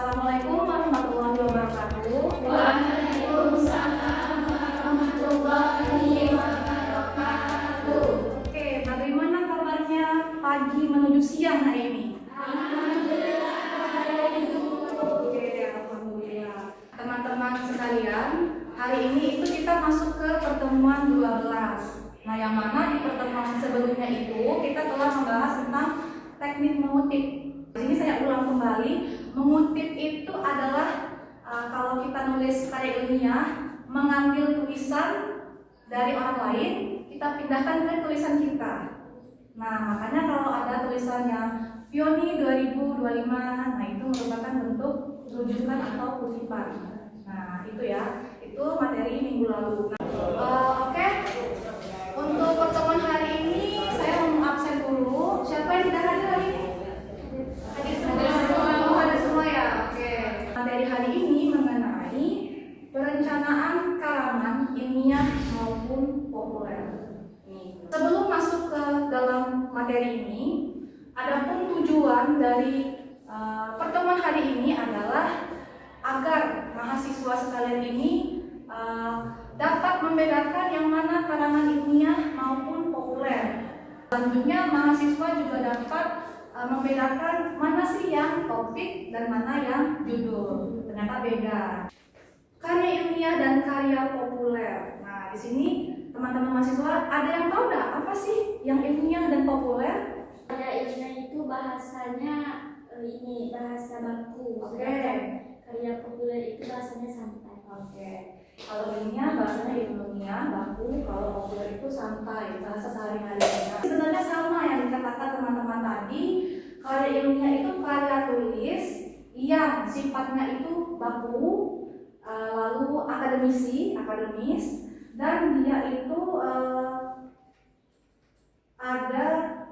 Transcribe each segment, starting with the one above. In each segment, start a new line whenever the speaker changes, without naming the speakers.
Assalamualaikum warahmatullahi wabarakatuh.
Waalaikumsalam warahmatullahi wabarakatuh.
Oke, bagaimana kabarnya pagi menuju siang hari ini?
Alhamdulillah.
Oke, alhamdulillah. Teman-teman sekalian, hari ini itu kita masuk ke pertemuan 12. Nah, yang mana di pertemuan sebelumnya itu kita telah membahas tentang teknik mengutip. Di sini saya ulang kembali, mengutip itu adalah kalau kita nulis karya ilmiah, mengambil tulisan dari orang lain, kita pindahkan ke tulisan kita. Nah, makanya kalau ada tulisannya Pioni 2025, nah itu merupakan bentuk rujukan atau kutipan. Nah, itu ya, itu materi minggu lalu. Oke. Untuk pertemuan hari ini saya mau absen dulu. Siapa yang tidak hadir hari ini? Hadir semua. Oh, ada semua ya. Oke. Materi hari ini mengenai perencanaan karangan ilmiah maupun populer. Sebelum masuk ke dalam materi ini, adapun tujuan dari pertemuan hari ini adalah agar mahasiswa sekalian ini dapat membedakan yang mana karangan ilmiah maupun populer. Selanjutnya mahasiswa juga dapat membedakan mana sih yang topik dan mana yang judul. Ternyata beda. Karya ilmiah dan karya populer. Nah, di sini teman-teman mahasiswa ada yang tahu nggak apa sih yang ilmiah dan populer?
Karya ilmiah itu bahasanya ini bahasa baku.
Oke.
Karya populer itu bahasanya santai.
Oke. Kalau ilmiah bahasanya ilmiah baku, kalau populer itu santai, bahasa sehari-hari. Sebenarnya sama yang dikatakan teman-teman tadi. Karya ilmiah itu karya tulis yang sifatnya itu baku, lalu akademis, dan dia itu ada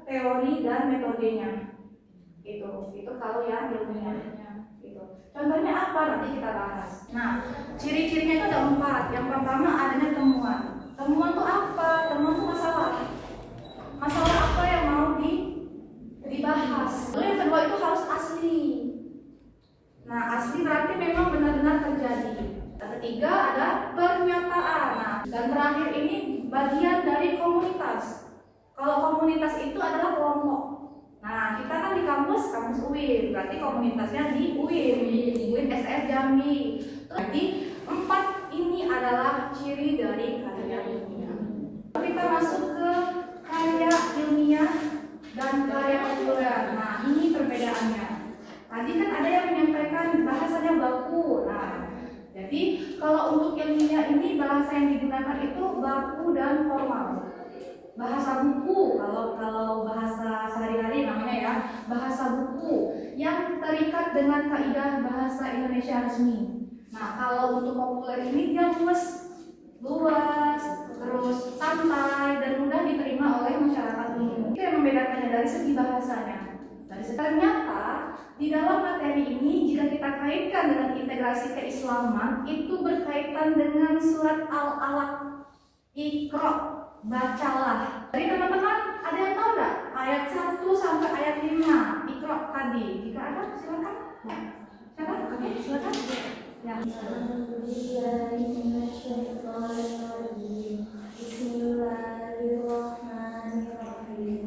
teori dan metodenya. Itu kalau yang ilmiah. Contohnya apa? Nanti kita bahas. Nah, ciri-cirinya itu ada 4. Yang pertama adanya temuan. Temuan itu apa? Temuan itu masalah. Masalah apa yang mau dibahas. Lalu yang kedua itu harus asli. Nah, asli berarti memang benar-benar terjadi. Yang ketiga ada pernyataan. Nah, dan terakhir ini bagian dari komunitas. Kalau komunitas itu adalah kelompok. Nah, kita kan di kampus UIN, berarti komunitasnya di UIN STS Jambi. Jadi 4 ini adalah ciri dari karya ilmiah. Kita masuk ke karya ilmiah dan karya populer. Nah, ini perbedaannya. Tadi kan ada yang menyampaikan bahasanya baku. Nah, jadi kalau untuk ilmiah ini bahasa yang digunakan itu baku dan formal. Bahasa buku, kalau bahasa sehari-hari namanya ya, bahasa buku yang terikat dengan kaidah bahasa Indonesia resmi. Nah, kalau untuk populer ini dia luas, terus santai dan mudah diterima oleh masyarakat umum. Itu yang membedakannya dari segi bahasanya. Ternyata di dalam materi ini jika kita kaitkan dengan integrasi keislaman itu berkaitan dengan surat Al-Alaq, Iqra, bacalah. Jadi teman-teman ada yang tahu nggak ayat 1 sampai ayat 5 Iqra tadi? Jika ada silakan. Siapa? Oke, silakan. Ya.
Bismillahirrahmanirrahim.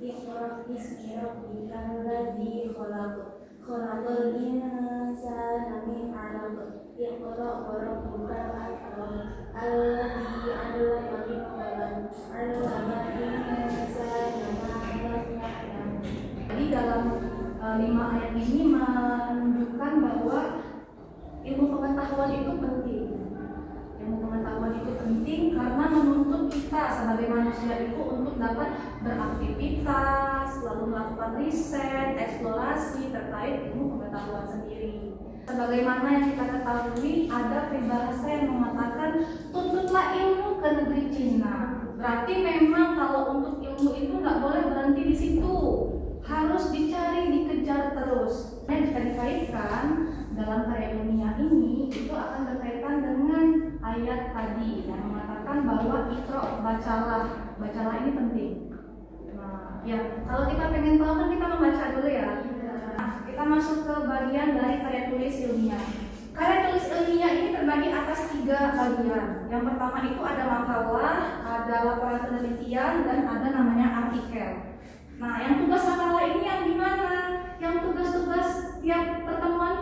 Iqra bismi rabbikal ladzi khalaq. Khalaqal insana min 'alaq. Iqra wa rabbukal akram. Alladzi 'allama bil qalam. 'Allamal insana ma lam ya'lam.
Jadi dalam 5 ayat ini menunjukkan bahwa ilmu pengetahuan itu penting. Ilmu pengetahuan itu penting karena menuntut kita sebagai manusia itu untuk dapat beraktivitas, lalu melakukan riset, eksplorasi terkait ilmu pengetahuan sendiri. Sebagaimana yang kita ketahui, ada peribahasa yang mengatakan tuntutlah ilmu ke negeri Cina. Berarti memang kalau untuk ilmu itu nggak boleh berhenti di situ, harus dicari, dikejar terus. Nah, jika dikaitkan dalam karya ilmiah ini, itu akan berkaitan dengan ayat tadi yang mengatakan bahwa Iqra, bacalah ini penting. Nah, ya kalau kita pengen tahu kan kita membaca dulu ya. Nah, kita masuk ke bagian dari karya tulis ilmiah. Karya tulis ilmiah ini terbagi atas 3 bagian. Yang pertama itu ada makalah, ada laporan penelitian, dan ada namanya artikel. Nah, yang tugas makalah ini yang gimana? Yang tugas-tugas tiap pertemuan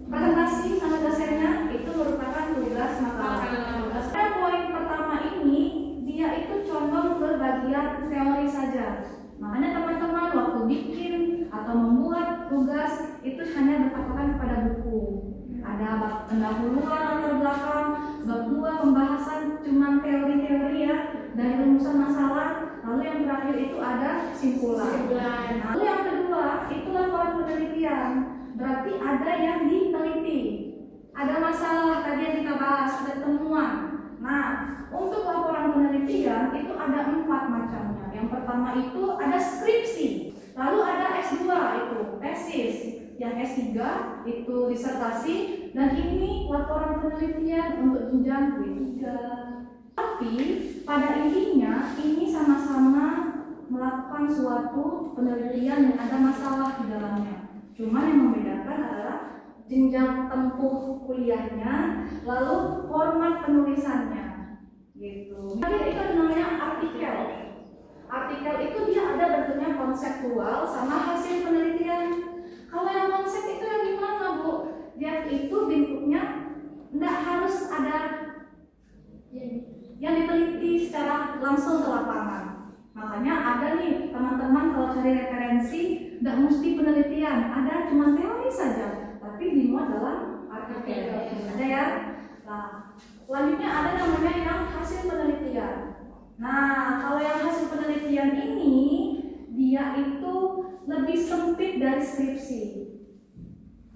presentasi sama dosennya itu merupakan tugas makalah. Pada poin pertama ini dia itu condong ke bagian teori saja. Makanya teman-teman waktu bikin atau membuat tugas itu hanya berpatokan kepada buku. Ada bab pendahuluan latar belakang, bab 2 pembahasan cuman teori-teori ya dari rumusan masalah. Lalu yang terakhir itu ada kesimpulan. Lalu yang kedua itu laporan penelitian. Berarti ada yang diteliti. Ada masalah tadi yang kita bahas, ada temuan. Nah, untuk laporan penelitian itu ada 4 macamnya. Yang pertama itu ada skripsi. Lalu ada S2 itu tesis. Yang S3 itu disertasi, dan ini laporan penelitian untuk jenjang D3. Tapi pada intinya ini sama-sama melakukan suatu penelitian yang ada masalah di dalamnya. Cuma yang membedakan adalah jenjang tempuh kuliahnya, lalu format penulisannya, gitu. Jadi itu namanya artikel. Artikel itu dia ada bentuknya konseptual sama hasil penelitian. Kalau yang konsep itu yang gimana, Bu? Dia itu bentuknya tidak harus ada yang diteliti secara langsung ke lapangan. Makanya ada nih teman-teman kalau cari referensi tidak mesti penelitian, ada cuma teori saja, tapi dimuat dalam artikel. Ada ya. Nah, selanjutnya ada namanya yang hasil penelitian. Nah, kalau yang hasil penelitian ini dia itu lebih sempit dari skripsi.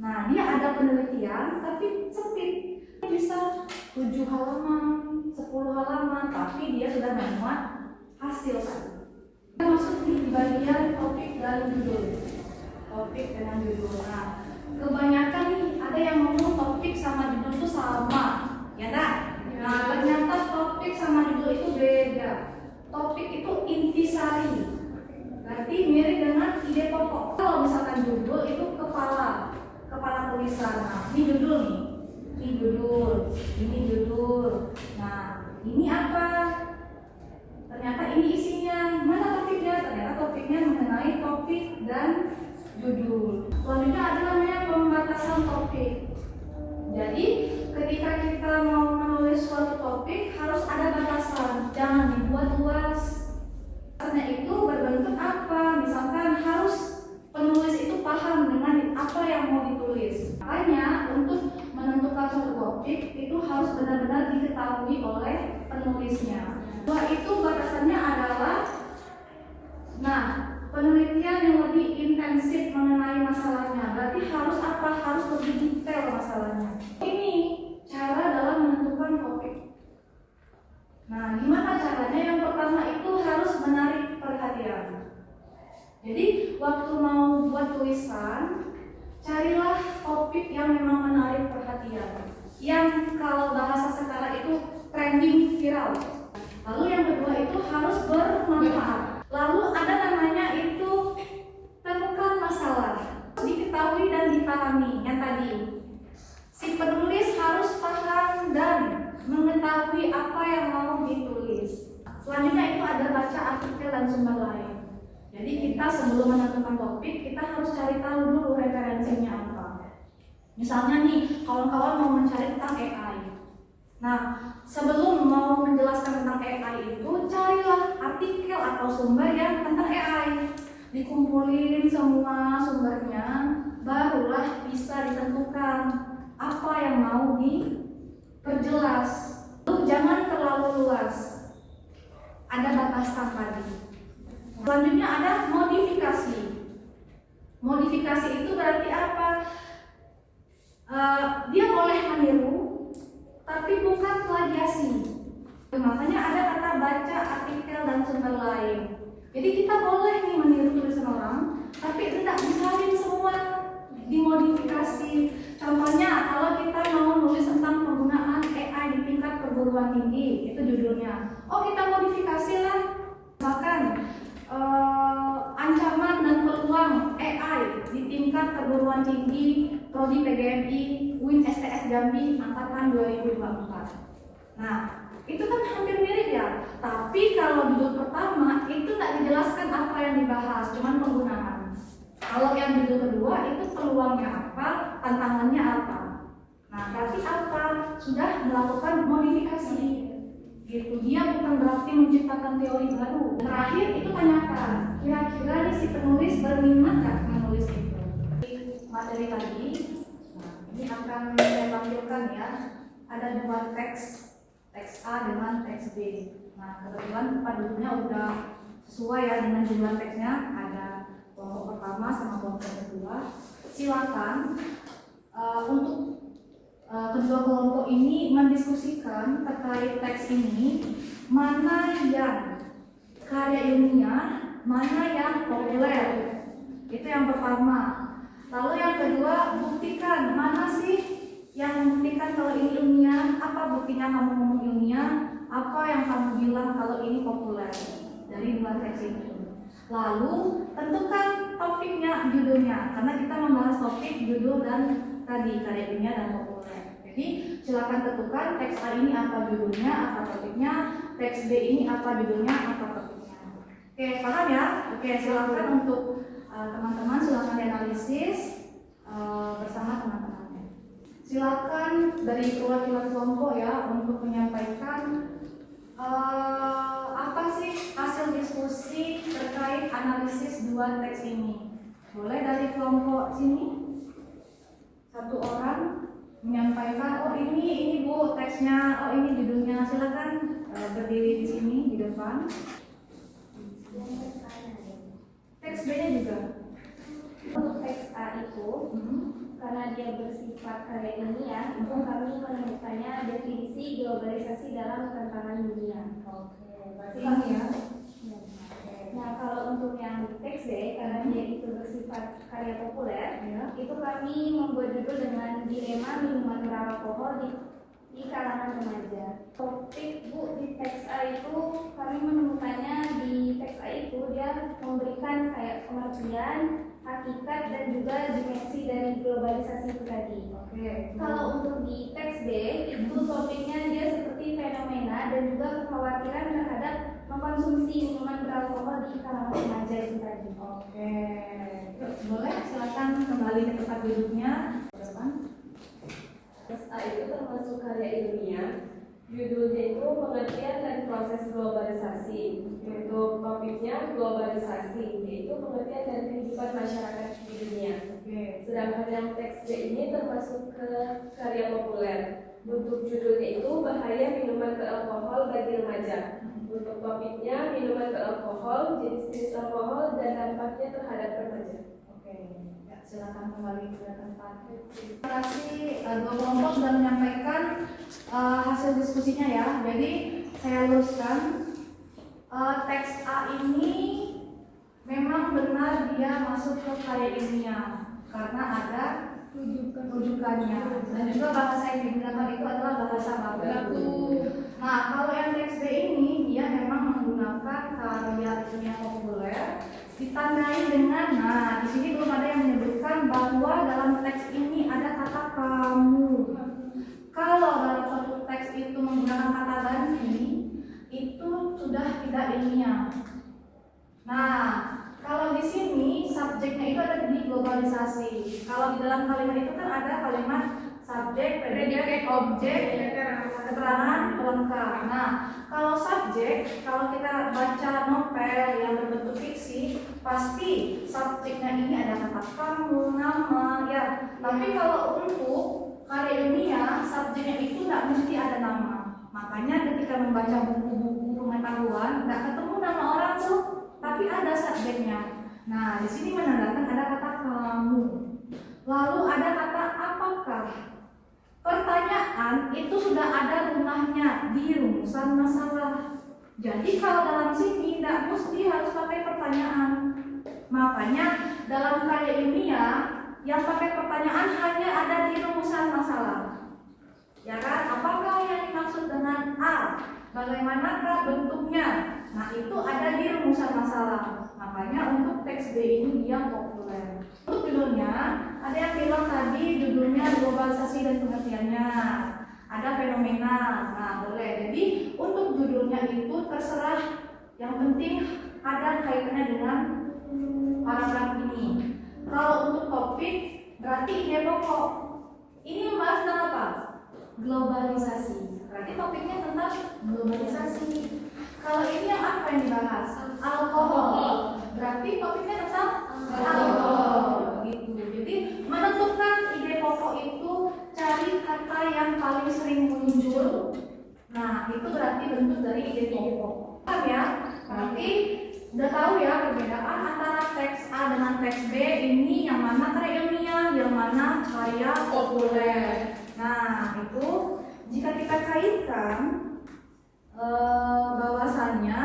Nah, dia ada penelitian tapi sempit, bisa 7 halaman, 10 halaman, tapi dia sudah memuat hasil tadi. Kita masuk di bagian topik dan judul. Topik dengan judul. Nah, kebanyakan nih ada yang ngomong topik sama judul itu sama, ya tak? Nah, ternyata topik sama judul itu beda. Topik itu intisari. Berarti mirip dengan ide pokok. Kalau misalkan judul itu kepala tulisan. Nah, ini judul nih. Ini judul. Nah, ini apa? Ternyata ini isinya. Mana topiknya? Ternyata topiknya mengenai topik dan judul. Selanjutnya ada namanya pembatasan topik. Jadi, ketika kita mau menulis suatu topik harus ada batasan. Jangan dibuat luas. Karena itu berbentuk apa? Misalkan harus penulis itu paham dengan apa yang mau ditulis. Makanya untuk menentukan suatu topik itu harus benar-benar diketahui oleh penulisnya. Bahwa itu batasannya adalah, nah, penelitian yang lebih intensif mengenai masalahnya. Berarti harus apa? Harus lebih detail masalahnya. Ini cara dalam menentukan topik. Nah, gimana caranya? Yang pertama itu harus menarik perhatian. Jadi, waktu mau buat tulisan, carilah topik yang memang menarik perhatian. Yang kalau bahasa sekarang itu trending viral. Lalu yang kedua itu harus bermanfaat. Lalu ada namanya itu temukan masalah. Diketahui dan dipahami. Yang tadi, si penulis harus paham dan mengetahui apa yang mau ditulis. Selanjutnya itu ada baca artikel dan sumber lain. Jadi kita sebelum menentukan topik, kita harus cari tahu dulu referensinya apa. Misalnya nih, kawan-kawan mau mencari tentang AI. Nah, sebelum mau menjelaskan tentang AI itu, carilah artikel atau sumber yang tentang AI. Dikumpulin semua sumbernya, barulah bisa ditentukan apa yang mau diperjelas. Jangan terlalu luas. Ada batasan tadi. Selanjutnya ada modifikasi. Modifikasi itu berarti apa? Dia boleh meniru, tapi bukan plagiasi. Makanya ada kata baca artikel dan sumber lain. Jadi kita boleh nih meniru tulisan orang, tapi tidak disalin semua, dimodifikasi. Contohnya kalau kita mau nulis tentang penggunaan AI di tingkat perguruan tinggi, itu judulnya. Oh, kita modifikasi lah. Bahkan ancaman dan peluang AI di tingkat Tingkat Perguruan Tinggi Prodi PGMI UIN STS Jambi angkatan 2024. Nah, itu kan hampir mirip ya. Tapi kalau judul pertama itu nggak dijelaskan apa yang dibahas, cuman penggunaan. Kalau yang judul kedua itu peluangnya apa, tantangannya apa. Nah, berarti apa? Sudah melakukan modifikasi. Gitu. Dia bukan berarti menciptakan teori baru. Terakhir itu tanyakan, kira-kira nih si penulis berminat nggak menulis itu? Materi tadi, nah, ini akan saya tampilkan ya. Ada dua teks A dengan teks B. Nah, kebetulan tempat duduknya udah sesuai ya dengan jumlah teksnya. Ada kelompok pertama sama kelompok kedua. Silakan untuk kedua kelompok ini mendiskusikan terkait teks ini, mana yang karya ilmiah, mana yang populer. Itu yang pertama. Lalu yang kedua, buktikan mana sih yang membuktikan kalau ini ilmiah, apa buktinya kamu ngomong ilmiah, apa yang kamu bilang kalau ini populer dari dua teks itu. Lalu tentukan topiknya, judulnya, karena kita membahas topik, judul, dan tadi karya ilmiah dan populer. Jadi silakan tentukan teks A ini apa judulnya, apa topiknya, teks B ini apa judulnya, apa topiknya. Oke, paham ya? Oke, silakan untuk teman-teman silakan dianalisis bersama teman-temannya. Silakan dari perwakilan kelompok ya untuk menyampaikan apa sih hasil diskusi terkait analisis dua teks ini. Boleh dari kelompok sini? Satu orang menyampaikan, oh ini Bu teksnya, oh ini judulnya. Silakan berdiri di sini di depan. Teks B-nya juga.
Untuk teks A itu, karena dia bersifat karya ilmiah, itu kami menemukannya definisi globalisasi dalam tantangan dunia.
Oke, berarti ini ya.
Nah, kalau untuk yang teks B, karena dia itu bersifat karya populer, itu kami membuat judul dengan dilema minuman beralkohol di kalangan remaja. Topik Bu di teks A itu kami menemukannya di teks A itu dia memberikan kayak pengertian, hakikat dan juga dimensi dari globalisasi itu tadi.
Oke.
Kalau untuk di teks B itu topiknya dia seperti fenomena dan juga kekhawatiran terhadap mengkonsumsi minuman beralkohol di kalangan remaja itu tadi.
Oke. Boleh silakan kembali ke tempat duduknya.
Teks A itu termasuk karya ilmiah. Judulnya itu pengertian dan proses globalisasi. Untuk topiknya globalisasi, yaitu pengertian dan kehidupan masyarakat di dunia. Sedangkan yang teks B ini termasuk ke karya populer. Untuk judulnya itu bahaya minuman beralkohol bagi remaja. Untuk topiknya minuman beralkohol, jenis-jenis alkohol dan dampaknya terhadap remaja.
Oke, ya, silakan kembali ke tempat. Terima kasih dua kelompok sudah menyampaikan hasil diskusinya ya. Jadi saya luruskan teks A ini memang benar dia masuk ke karya ilmiah karena ada rujukannya dan juga bahasa yang digunakan itu adalah bahasa baku. Nah, kalau yang teks B ini dia memang menggunakan karya ilmiah populer ditandai dengan, nah di sini belum ada yang menyebutkan bahwa dalam teks ini ada kata kamu. Kalau dalam suatu teks itu menggunakan kata ganti, itu sudah tidak ilmiah. Nah, kalau di sini subjeknya itu ada di globalisasi. Kalau di dalam kalimat itu kan ada kalimat subjek, predikat, objek, keterangan pelengkap. Nah, kalau subjek, kalau kita baca novel yang berbentuk fiksi, pasti subjeknya ini ada kata kamu, nama, ya. Tapi kalau untuk karya ilmiah, subjeknya itu tidak mesti ada nama. Makanya ketika membaca buku-buku pengetahuan, nggak ketemu nama orang tuh, tapi ada subjeknya. Nah, di sini menandakan ada kata kamu. Lalu ada kata apakah. Pertanyaan itu sudah ada rumahnya di rumusan masalah. Jadi kalau dalam sini tidak mesti harus pakai pertanyaan. Makanya dalam karya ilmiah yang pakai pertanyaan hanya ada di rumusan masalah. Ya kan? Apakah yang dimaksud dengan A? Bagaimanakah bentuknya? Nah, itu ada di rumusan masalah. Makanya untuk teks B ini dia populer. Untuk judulnya judulnya, ada yang bilang tadi judulnya globalisasi dan pengertiannya, ada fenomena. Nah, boleh. Jadi untuk judulnya itu terserah, yang penting ada kaitannya dengan paragraf ini. Kalau untuk topik berarti ide pokok. Ini membahas tentang apa? Globalisasi. Berarti topiknya tentang globalisasi. Kalau ini yang apa yang dibahas? Alkohol. Berarti topiknya tentang alkohol. Gitu. Jadi menentukan ide pokok itu cari kata yang paling sering muncul. Nah, itu berarti bentuk dari ide pokok. Paham ya? Berarti udah tahu ya perbedaan antara teks A dengan teks B ini yang mana karya ilmiah, yang mana karya populer. Nah, itu jika kita kaitkan bahwasannya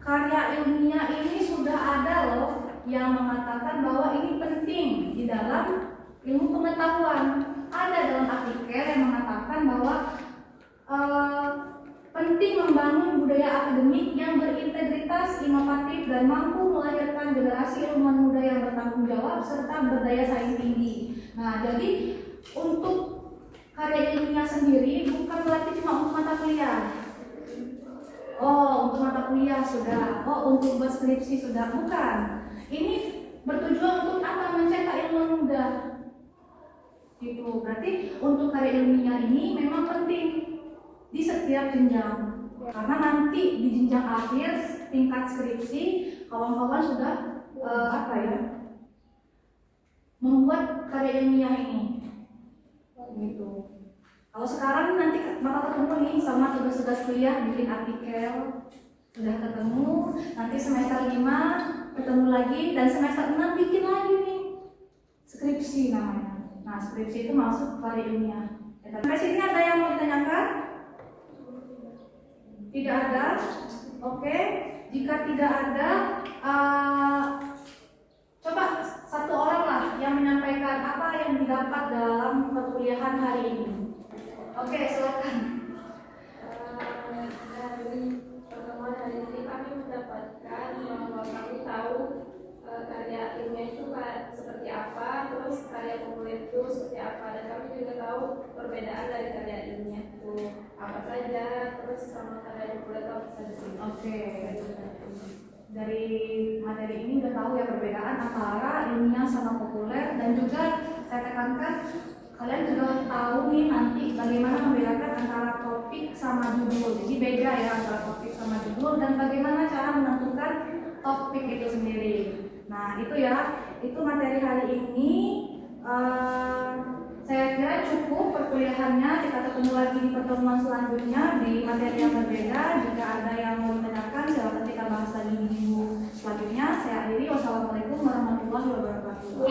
karya ilmiah ini sudah ada loh yang mengatakan bahwa ini penting di dalam ilmu pengetahuan. Ada dalam artikel yang mengatakan bahwa penting membangun budaya akademik yang berintegritas, inovatif, dan mampu melahirkan generasi ilmuwan muda yang bertanggung jawab serta berdaya saing tinggi. Nah, jadi untuk karya ilmiah sendiri bukan berarti cuma untuk mata kuliah. Oh, untuk mata kuliah sudah. Oh, untuk buat skripsi sudah. Bukan. Ini bertujuan untuk apa? Mencetak ilmuwan muda. Gitu. Berarti untuk karya ilmiah ini memang penting di setiap jenjang, karena nanti di jenjang akhir tingkat skripsi kawan-kawan sudah membuat karya ilmiah ini gitu. Kalau sekarang nanti bakal ketemu nih sama tugas-tugas kuliah, bikin artikel sudah ketemu, nanti semester 5 ketemu lagi, dan semester 6 bikin lagi nih skripsi namanya. Nah, skripsi itu masuk karya ilmiah. Sampai sini ada yang mau ditanyakan? Tidak ada? Oke. Jika tidak ada, coba satu orang lah yang menyampaikan apa yang didapat dalam perkuliahan hari ini. Oke, silakan.
Dari pertemuan hari ini kami mendapatkan bahwa kami tahu karya ilmiah itu seperti apa, terus karya populer itu seperti apa, dan kami juga tahu perbedaan dari karya ilmiah itu apa saja, terus sama karya populer itu apa saja.
Oke. Dari materi ini udah tahu ya perbedaan antara ilmiah sama populer, dan juga saya tekankan kalian juga tahu nih nanti bagaimana membedakan antara topik sama judul. Jadi beda ya antara topik sama judul, dan bagaimana cara menentukan topik itu sendiri. Nah, itu ya, itu materi hari ini. Saya kira cukup perkuliahannya. Kita ketemu lagi di pertemuan selanjutnya di materi yang berbeda. Jika ada yang mau ditanyakan, silakan kita bahas lagi di minggu selanjutnya. Saya akhiri. Wassalamualaikum warahmatullahi wabarakatuh.